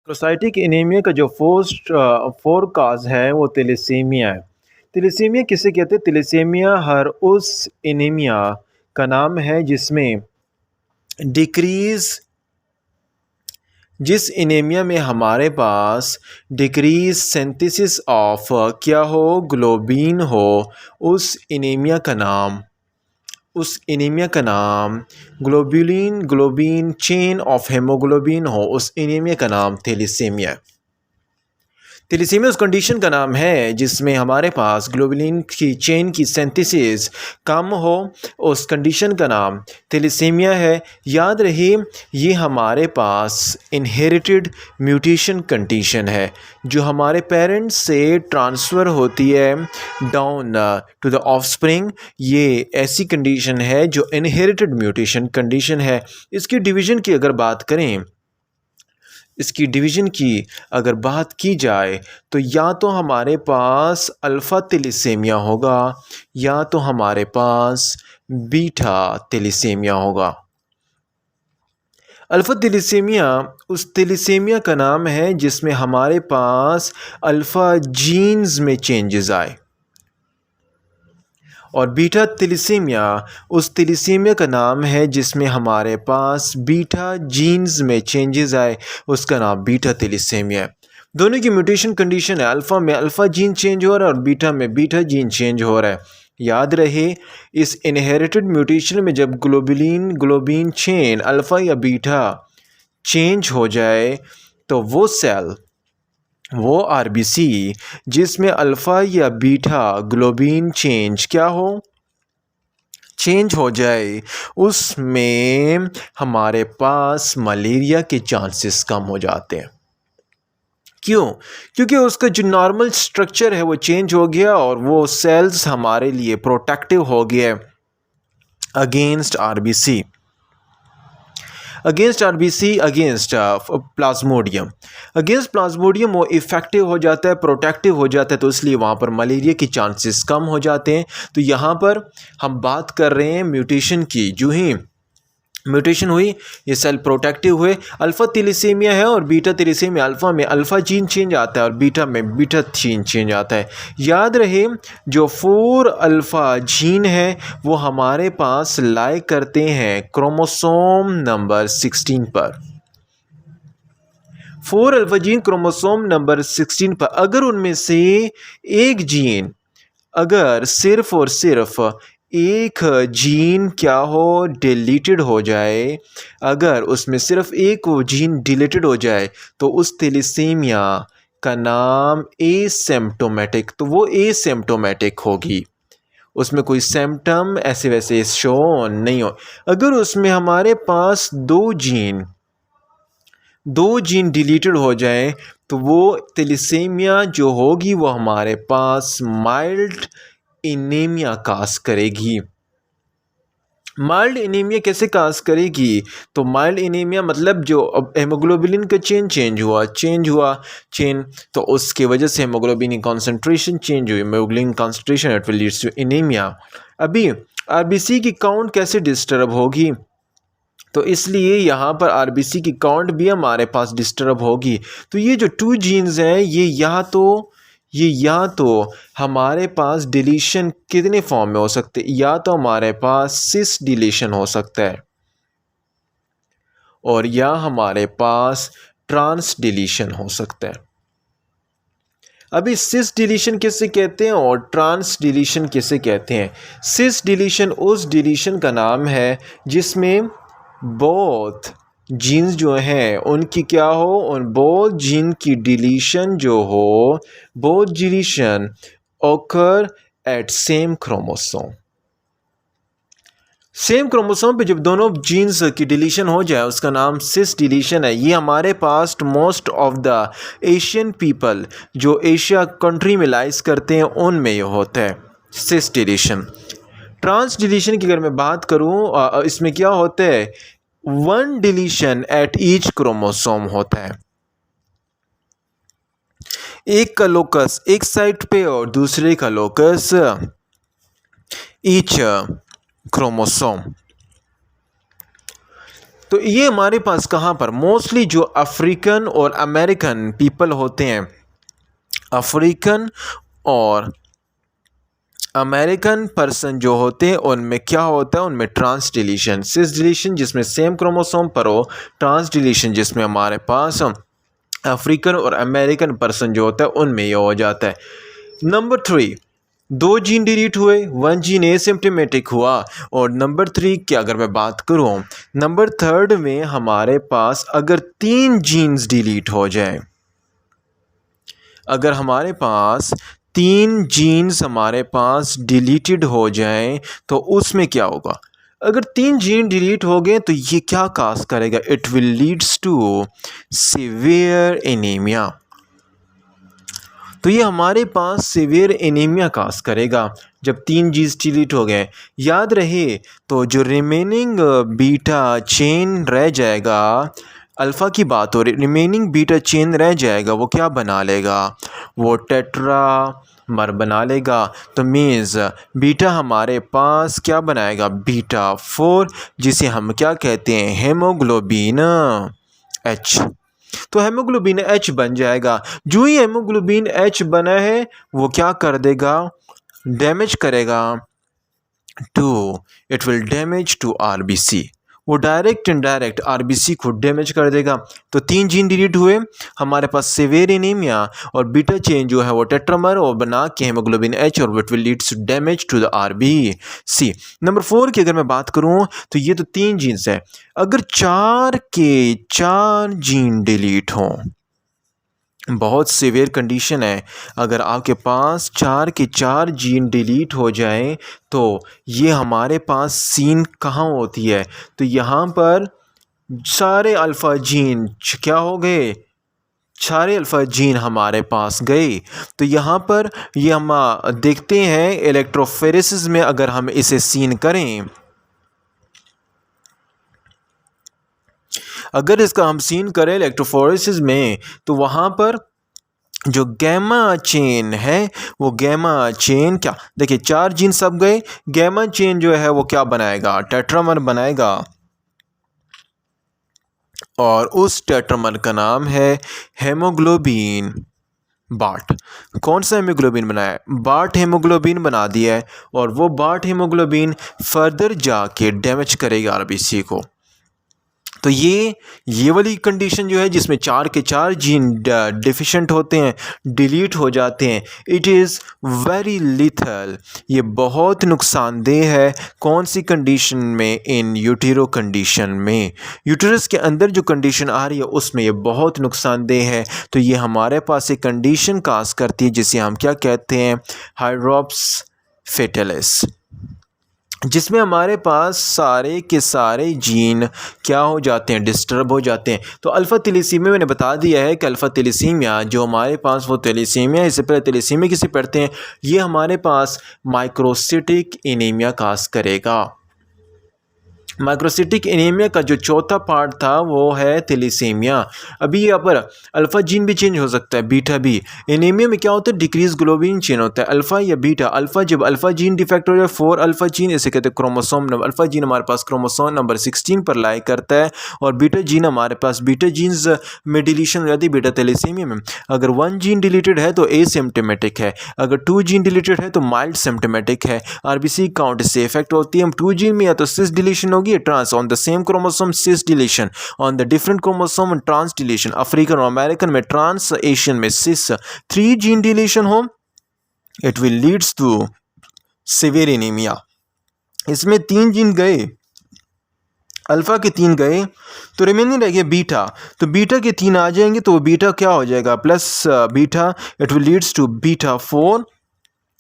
प्रोस्टाटिक anaemia का जो four काज है वो थैलेसीमिया है। थैलेसीमिया किसे कहते हैं? थैलेसीमिया हर उस एनीमिया का नाम है जिसमें डिक्रीज जिस एनीमिया में हमारे पास डिक्रीज सिंथेसिस ऑफ क्या हो, ग्लोबिन हो, उस एनीमिया का नाम ग्लोबिन चेन ऑफ हेमोग्लोबिन हो, उस एनीमिया का नाम थैलेसीमिया है। थैलेसीमिया उस कंडीशन का नाम है जिसमें हमारे पास ग्लोबुलिन की चेन की सिंथेसिस कम हो, उस कंडीशन का नाम थैलेसीमिया है। याद रहे ये हमारे पास इनहेरिटेड म्यूटेशन कंडीशन है जो हमारे पेरेंट्स से ट्रांसफ़र होती है डाउन टू द ऑफस्प्रिंग। ये ऐसी कंडीशन है जो इनहेरिटेड म्यूटेशन कंडीशन है। इसकी डिवीज़न की अगर बात की जाए तो या तो हमारे पास अल्फ़ा थैलेसीमिया होगा या तो हमारे पास बीटा थैलेसीमिया होगा। अल्फ़ा थैलेसीमिया उस थैलेसीमिया का नाम है जिसमें हमारे पास अल्फ़ा जीन्स में चेंजेस आए, और बीटा थैलेसीमिया उस थैलेसीमिया का नाम है जिसमें हमारे पास बीटा जीन्स में चेंजेस आए, उसका नाम बीटा थैलेसीमिया है। दोनों की म्यूटेशन कंडीशन है, अल्फ़ा में अल्फ़ा जीन चेंज हो रहा है और बीटा में बीटा जीन चेंज हो रहा है। याद रहे इस इनहेरिटेड म्यूटेशन में जब ग्लोबिन चेन अल्फ़ा या बीटा चेंज हो जाए तो वो आरबीसी जिसमें अल्फ़ा या बीटा ग्लोबिन चेंज हो जाए, उसमें हमारे पास मलेरिया के चांसेस कम हो जाते हैं। क्यों? क्योंकि उसका जो नॉर्मल स्ट्रक्चर है वो चेंज हो गया और वो सेल्स हमारे लिए प्रोटेक्टिव हो गए against RBC, against Plasmodium. Against Plasmodium वो इफ़ेक्टिव हो जाता है, प्रोटेक्टिव हो जाता है, तो इसलिए वहाँ पर मलेरिया के चांसेस कम हो जाते हैं। तो यहाँ पर हम बात कर रहे हैं म्यूटेशन की। जो ही म्यूटेशन हुई ये सेल प्रोटेक्टिव हुए। अल्फ़ा थैलेसीमिया है और बीटा थैलेसीमिया, अल्फ़ा में अल्फ़ा जीन चेंज आता है और बीटा में बीटा जीन चेंज आता है। याद रहे जो 4 अल्फ़ा जीन है वो हमारे पास लाई करते हैं क्रोमोसोम नंबर 16 पर। 4 अल्फ़ा जीन क्रोमोसोम नंबर 16 पर, अगर उनमें से एक जीन, अगर सिर्फ और सिर्फ एक जीन क्या हो, डिलीटेड हो जाए, अगर उसमें सिर्फ एक वो जीन डिलीटेड हो जाए तो उस थैलेसीमिया का नाम एसिम्प्टोमेटिक, तो वो एसिम्प्टोमेटिक होगी, उसमें कोई सिम्टम ऐसे वैसे शो नहीं हो। अगर उसमें हमारे पास दो जीन डिलीटेड हो जाए तो वो थैलेसीमिया जो होगी वो हमारे पास माइल्ड एनीमिया काज करेगी। माइल्ड एनीमिया कैसे काज करेगी? तो माइल्ड एनीमिया मतलब जो हेमोग्लोबिन का चेंज हुआ तो उसके वजह से हेमोग्लोबिन की कॉन्सेंट्रेशन चेंज हुई, haemoglobin concentration it will leads to anaemia. अभी आरबीसी की काउंट कैसे डिस्टर्ब होगी? तो इसलिए यहाँ पर आरबीसी की काउंट भी हमारे पास डिस्टर्ब होगी। तो ये जो 2 जीन्स हैं ये या तो हमारे पास डिलीशन कितने फॉर्म में हो सकते हैं, या तो हमारे पास सिस डिलीशन हो सकता है और या हमारे पास ट्रांस डिलीशन हो सकता है। अभी सिस डिलीशन किसे कहते हैं और ट्रांस डिलीशन किसे कहते हैं? सिस डिलीशन उस डिलीशन का नाम है जिसमें बोथ जीन्स जो हैं उनकी क्या हो, उन बोथ जीन की डिलीशन जो हो, बोथ डिलीशन ओकर एट सेम क्रोमोसोम पे जब दोनों जीन्स की डिलीशन हो जाए उसका नाम सिस डिलीशन है। ये हमारे पास most of the Asian people जो एशिया कंट्री में लाइज करते हैं उनमें ये होता है सिस डिलीशन। ट्रांस डिलीशन की अगर मैं बात करूं इसमें क्या होता है, 1 डिलीशन एट ईच क्रोमोसोम होता है, एक का लोकस एक साइड पे और दूसरे का लोकस ईच क्रोमोसोम। तो ये हमारे पास कहाँ पर मोस्टली जो अफ्रीकन और अमेरिकन पीपल होते हैं, अफ्रीकन और अमेरिकन पर्सन जो होते हैं उनमें क्या होता है, उनमें ट्रांस डिलीशन, सिस डिलीशन जिसमें सेम क्रोमोसोम पर हो, ट्रांस डिलीशन जिसमें हमारे पास अफ्रीकन और अमेरिकन पर्सन जो होता है उनमें ये हो जाता है। नंबर 3, 2 जीन डिलीट हुए, 1 जीन एसिम्प्टोमेटिक हुआ। और नंबर 3 की अगर मैं बात करूं, नंबर 3 में हमारे पास अगर 3 जीन्स डिलीट हो जाए, अगर हमारे पास 3 जीन्स हमारे पास डिलीटेड हो जाएं तो उसमें क्या होगा, अगर 3 जीन डिलीट हो गए तो ये क्या काज करेगा, it will leads to severe anaemia. तो ये हमारे पास सीवियर एनीमिया काज करेगा जब 3 जीन्स डिलीट हो गए। याद रहे तो जो रिमेनिंग बीटा चेन रह जाएगा, अल्फ़ा की बात हो रही, रिमेनिंग बीटा चेन रह जाएगा, वो क्या बना लेगा, वो टेट्रामर बना लेगा। तो मीन्स बीटा हमारे पास क्या बनाएगा, बीटा 4, जिसे हम क्या कहते हैं, हेमोग्लोबिन H। तो हेमोग्लोबिन H बन जाएगा। जो ही हेमोग्लोबिन H बना है वो क्या कर देगा, डैमेज करेगा it will damage to RBC, वो डायरेक्ट इनडायरेक्ट RBC को डैमेज कर देगा। तो 3 जीन डिलीट हुए, हमारे पास सीवियर एनीमिया और बीटा चेन जो है वो टेट्रामर और बना के हेमोग्लोबिन H और it will leads to damage to the RBC। Number 4 की अगर मैं बात करूं तो ये तो 3 जीन्स है, अगर 4 के 4 जीन डिलीट हों, बहुत सीवियर कंडीशन है, अगर आपके पास 4 के 4 जीन डिलीट हो जाएं तो ये हमारे पास सीन कहाँ होती है, तो यहाँ पर सारे अल्फ़ा जीन क्या हो गए, सारे अल्फ़ा जीन हमारे पास गए। तो यहाँ पर ये हम देखते हैं इलेक्ट्रोफोरेसिस में, अगर हम इसे सीन करें, अगर इसका हम सीन करें इलेक्ट्रोफोरेसिस में, तो वहाँ पर जो गैमा चेन है वो गैमा चेन क्या, देखिए 4 जीन सब गए, गैमा चेन जो है वो क्या बनाएगा, टेट्रामर बनाएगा और उस टेट्रामर का नाम है हेमोग्लोबिन बाट। कौन सा हेमोग्लोबिन बनाया है, बाट हेमोग्लोबिन बना दिया है और वो बाट हेमोग्लोबिन फर्दर जाके डैमेज करेगा RBC को। तो ये वाली कंडीशन जो है जिसमें 4 के 4 जीन डिफिशेंट होते हैं, डिलीट हो जाते हैं, इट इज़ वेरी लिथल, ये बहुत नुकसानदेह है। कौन सी कंडीशन में, इन यूटेरो कंडीशन में, यूटेरस के अंदर जो कंडीशन आ रही है उसमें ये बहुत नुकसानदेह है। तो ये हमारे पास एक कंडीशन काज करती है जिसे हम क्या कहते हैं, हाइड्रोप्स फेटलिस, जिसमें हमारे पास सारे के सारे जीन क्या हो जाते हैं, डिस्टर्ब हो जाते हैं। तो अल्फ़ा थैलेसीमिया मैंने बता दिया है कि अल्फ़ा थैलेसीमिया जो हमारे पास वो थैलेसीमिया, इससे पहले थैलेसीमिया किसे पढ़ते हैं, ये हमारे पास माइक्रोसिटिक एनीमिया काज करेगा। माइक्रोसिटिक एनीमिया का जो चौथा पार्ट था वो है थैलेसीमिया। अभी यहाँ पर अल्फ़ा जीन भी चेंज हो सकता है, बीटा भी। एनीमिया में क्या होता है, डिक्रीज ग्लोबिन चेन होता है, अल्फ़ा या बीटा। अल्फ़ा जब अल्फ़ा जीन डिफेक्ट हो जाए, 4 अल्फ़ा जीन, इसे कहते हैं क्रोमोसोम नंबर, अल्फ़ा जीन हमारे पास क्रोमोसोम नंबर 16 पर लाई करता है और बीटा जीन हमारे पास, बीटा जीन्स में डिलीशन हो जाती है बीटा थैलेसीमिया में। अगर 1 जीन डिलीटेड है तो एसिम्प्टोमेटिक है, अगर 2 जीन डिलीटेड है तो माइल्ड सिम्प्टोमेटिक है। RBC काउंट से इफेक्ट होती है। 2 जीन में या तो सिस डिलीशन होगी, trans on the same chromosome cis deletion, on the different chromosome trans deletion. African और अमेरिकन में ट्रांस, एशियन में सिस। 3 जीन डिलीशन हो, it will leads to severe anaemia. इसमें 3 जीन गए, अल्फ़ा के 3 गए तो रिमेनिंग रह गया बीटा, तो बीटा के 3 आ जाएंगे तो बीटा क्या हो जाएगा, plus beta, it will leads to beta 4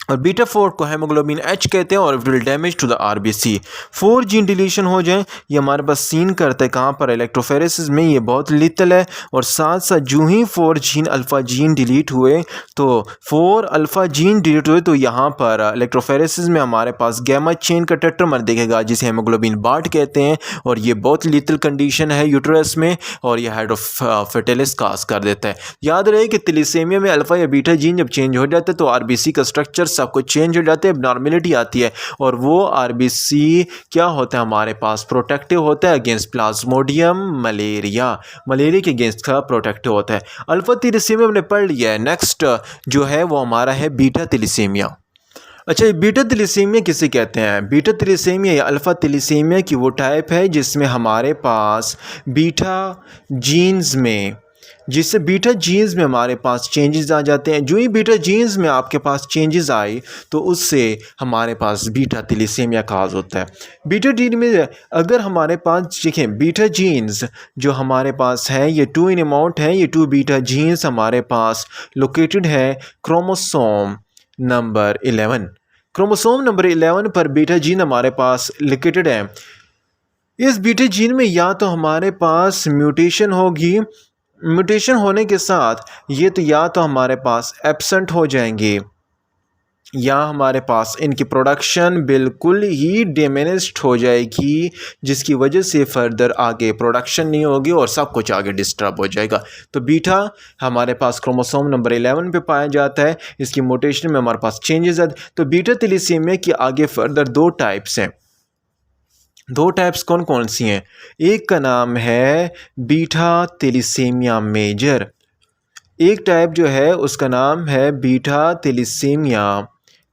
और बीटा 4 को हेमोग्लोबिन H कहते हैं और it will damage to the RBC। 4 gene deletion हो जाए, ये हमारे पास सीन करता है कहाँ पर, इलेक्ट्रोफोरेसिस में, ये बहुत लिथल है। और साथ साथ जो ही 4 जीन अल्फ़ा जीन डिलीट हुए, तो 4 अल्फ़ा जीन डिलीट हुए तो यहाँ पर इलेक्ट्रोफोरेसिस में हमारे पास गैमा चेन का टेट्रामर दिखेगा जिसे हेमोग्लोबिन बाट कहते हैं और ये बहुत लिथल कंडीशन है यूटेरस में और ये हाइड्रोफेटेलिस काज कर देता है। याद रहे कि थैलेसीमिया में अल्फ़ा या बीटा जीन जब चेंज हो जाता है तो RBC का स्ट्रक्चर सब कुछ चेंज हो जाता है, नॉर्मेलिटी आती है और वो आरबीसी क्या होता है हमारे पास प्रोटेक्टिव होता है अगेंस्ट प्लाज्मोडियम मलेरिया, मलेरिया के अगेंस्ट का प्रोटेक्टिव होता है। अल्फा थैलेसीमिया हमने पढ़ लिया है। नेक्स्ट जो है वो हमारा है बीटा थैलेसीमिया। अच्छा, ये बीटा थैलेसीमिया किसे कहते हैं? बीटा थैलेसीमिया या अल्फ़ा थैलेसीमिया की वो टाइप है जिसमें हमारे पास बीटा जीन्स में हमारे पास चेंजेस आ जाते हैं। जो ही बीटा जीन्स में आपके पास चेंजेस आए तो उससे हमारे पास बीटा थैलेसीमिया काज होता है। बीटा जीन में अगर हमारे पास देखें बीटा जीन्स जो हमारे पास है ये 2 इन अमाउंट है, ये 2 बीटा जीन्स हमारे पास लोकेटेड है क्रोमोसोम नंबर 11। क्रोमोसोम नंबर 11 पर बीटा जीन हमारे पास लोकेटेड है। इस बीटा जीन में या तो हमारे पास म्यूटेशन होगी, म्यूटेशन होने के साथ ये तो या तो हमारे पास एब्सेंट हो जाएंगे या हमारे पास इनकी प्रोडक्शन बिल्कुल ही डिमिनिश्ड हो जाएगी, जिसकी वजह से फर्दर आगे प्रोडक्शन नहीं होगी और सब कुछ आगे डिस्टर्ब हो जाएगा। तो बीटा हमारे पास क्रोमोसोम नंबर 11 पे पाया जाता है, इसकी म्यूटेशन में हमारे पास चेंजेस आते। तो बीटा थैलेसीमिया की आगे फर्दर 2 टाइप्स हैं। 2 टाइप्स कौन कौन सी हैं? एक का नाम है बीटा थैलेसीमिया मेजर, एक टाइप जो है उसका नाम है बीटा थैलेसीमिया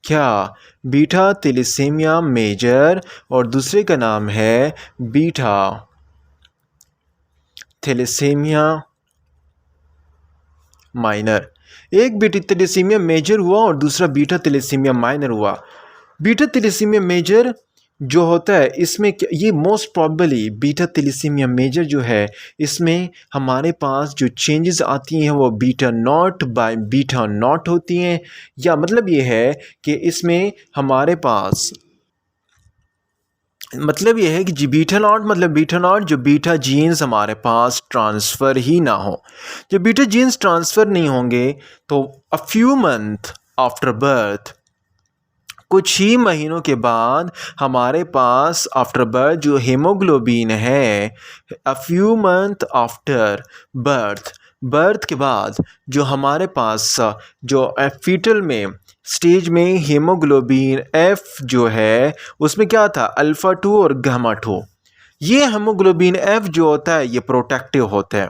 क्या बीटा थैलेसीमिया मेजर, और दूसरे का नाम है बीटा थैलेसीमिया माइनर। एक बीटा थैलेसीमिया मेजर हुआ और दूसरा बीटा थैलेसीमिया माइनर हुआ। बीटा थैलेसीमिया मेजर जो होता है इसमें ये most probably beta thalassaemia major जो है इसमें हमारे पास जो चेंजेस आती हैं वो beta not by beta not होती हैं, या मतलब ये है कि इसमें हमारे पास मतलब ये है कि जी बीटा नॉट मतलब बीटा नॉट जो बीटा जीन्स हमारे पास ट्रांसफ़र ही ना हो। जब बीटा जीन्स ट्रांसफ़र नहीं होंगे तो a few month after birth, कुछ ही महीनों के बाद हमारे पास आफ्टर बर्थ जो हीमोग्लोबिन है, a few month after birth के बाद जो हमारे पास जो फीटल में स्टेज में हीमोग्लोबिन एफ जो है उसमें क्या था अल्फ़ा 2 और गामा 2। ये हीमोग्लोबिन एफ जो होता है ये प्रोटेक्टिव होता है।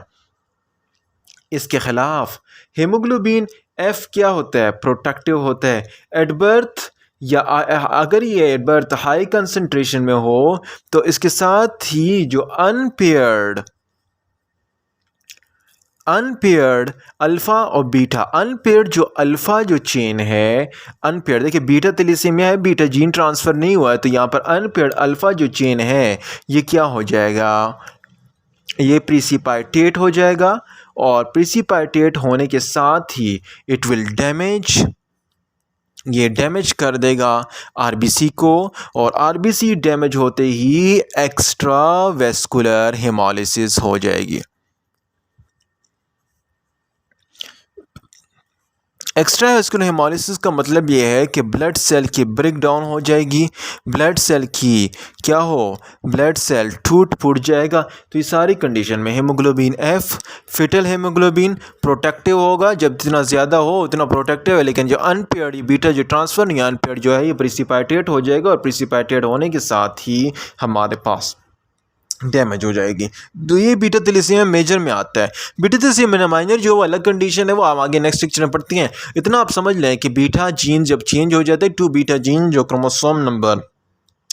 इसके ख़िलाफ़ हीमोग्लोबिन एफ क्या होता है? प्रोटेक्टिव होता है। एट बर्थ या अगर ये एट बर्थ हाई कंसंट्रेशन में हो तो इसके साथ ही जो अनपेयर्ड अल्फ़ा और बीटा, अनपेयर्ड जो अल्फ़ा जो चेन है, अनपेयर्ड देखिए बीटा थैलेसीमिया है, बीटा जीन ट्रांसफ़र नहीं हुआ है तो यहाँ पर अनपेयर्ड अल्फ़ा जो चेन है ये क्या हो जाएगा? ये प्रिसिपाइटेट हो जाएगा और प्रिसिपाइटेट होने के साथ ही इट विल डैमेज, ये डैमेज कर देगा आरबीसी को, और आरबीसी डैमेज होते ही एक्स्ट्रा वेस्कुलर हेमोलिसिस हो जाएगी। एक्स्ट्रा वेस्कुलर हेमोलिसिस का मतलब ये है कि ब्लड सेल की ब्रेक डाउन हो जाएगी, ब्लड सेल की क्या हो, ब्लड सेल टूट फूट जाएगा। तो ये सारी कंडीशन में haemoglobin F foetal haemoglobin protective होगा, जब जितना ज़्यादा हो उतना प्रोटेक्टिव है, लेकिन जो अनपेयर्ड बीटा जो ट्रांसफ़र नहीं अनपेयर्ड जो है ये प्रिसिपाइटेट हो जाएगा और प्रिसिपाइटेट होने के साथ ही हमारे पास डैमेज हो जाएगी। तो ये बीटा थैलेसीमिया मेजर में आता है। बीटा थैलेसीमिया माइनर जो अलग कंडीशन है वो हम आगे नेक्स्ट लेक्चर में पढ़ती हैं। इतना आप समझ लें कि बीटा जीन जब चेंज हो जाता है 2 बीटा जीन जो क्रोमोसोम नंबर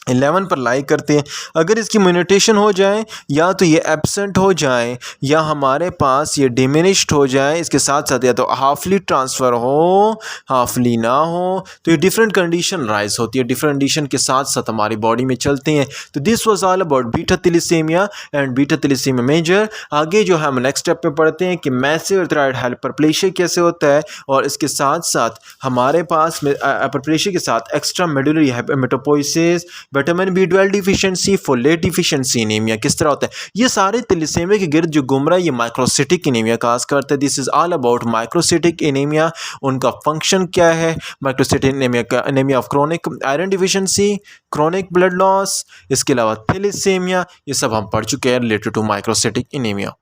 11 पर लाई करते हैं, अगर इसकी म्यूटेशन हो जाए या तो ये एब्सेंट हो जाए या हमारे पास ये डिमिनिश्ड हो जाए, इसके साथ साथ या तो हाफली ट्रांसफ़र हो हाफली ना हो, तो ये डिफरेंट कंडीशन राइज होती है, डिफरेंट कंडीशन के साथ साथ हमारी बॉडी में चलते हैं। तो this was all about beta thalassaemia and beta thalassaemia major. आगे जो हम नेक्स्ट स्टेप में पढ़ते हैं कि मैसिव थायराइड हाइपरप्लेशिया कैसे होता है, और इसके साथ साथ हमारे पास हाइपरप्लेशिया के साथ extra medullary haematopoiesis, vitamin B12 deficiency, folate deficiency anaemia किस तरह होता है। ये सारे थैलेसीमिया के गिर्द जो घूम रहा है ये माइक्रोसिटिक एनीमिया काज करता है। This is all about microcytic anaemia, उनका फंक्शन क्या है, माइक्रोसिटिक एनीमिया का anaemia of chronic iron deficiency, chronic blood loss, इसके अलावा थैलेसीमिया, ये सब हम पढ़ चुके हैं रिलेटेड टू माइक्रोसिटिक एनीमिया।